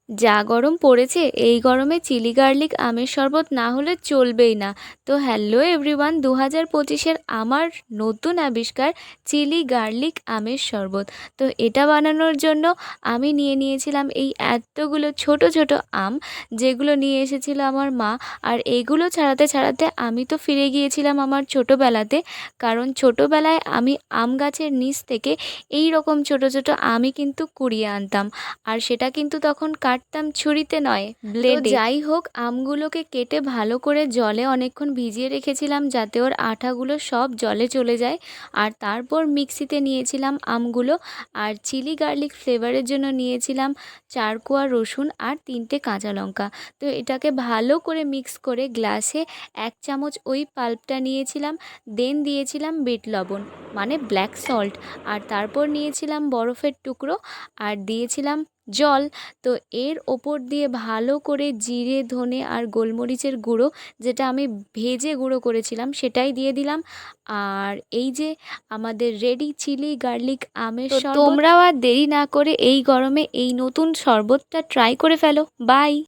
যা গরম পড়েছে এই গরমে চিলি গার্লিক আমের শরবত না হলে চলবেই না। তো হ্যালো এভরিওয়ান, 2025-এর আমার নতুন আবিষ্কার চিলি গার্লিক আমের শরবত। তো এটা বানানোর জন্য আমি নিয়ে নিয়েছিলাম এই এতগুলো ছোট ছোট আম, যেগুলো নিয়ে এসেছিল আমার মা। আর এইগুলো ছাড়াতে ছাড়াতে আমি তো ফিরে গিয়েছিলাম আমার ছোটোবেলাতে, কারণ ছোটোবেলায় আমি আম গাছের নিচ থেকে এই রকম ছোট ছোট আমই কিন্তু কুড়িয়ে আনতাম। আর সেটা কিন্তু তখন কাটতাম ছুরিতে নয়, ব্লেডে। যাই হোক, আমগুলোকে কেটে ভালো করে জলে অনেকক্ষণ ভিজিয়ে রেখেছিলাম যাতে ওর আঠাগুলো সব জলে চলে যায়। আর তারপর মিক্সিতে নিয়েছিলাম আমগুলো, আর চিলি গার্লিক ফ্লেভারের জন্য নিয়েছিলাম 4 কোয়া রসুন আর 3টে কাঁচা লঙ্কা। তো এটাকে ভালো করে মিক্স করে গ্লাসে 1 চামচ ওই পাল্পটা নিয়েছিলাম। দেন দিয়েছিলাম বিট লবণ, মানে ব্ল্যাক সল্ট। আর তারপর নিয়েছিলাম বরফের টুকরো, আর দিয়েছিলাম জল। তো এর ওপর দিয়ে ভালো করে জিরে, ধনে আর গোলমরিচের গুঁড়ো, যেটা আমি ভেজে গুঁড়ো করেছিলাম, সেটাই দিয়ে দিলাম। আর এই যে আমাদের রেডি চিলি গার্লিক আমের শরবত। তোমরাও আর দেরি না করে এই গরমে এই নতুন শরবতটা ট্রাই করে ফেলো। বাই।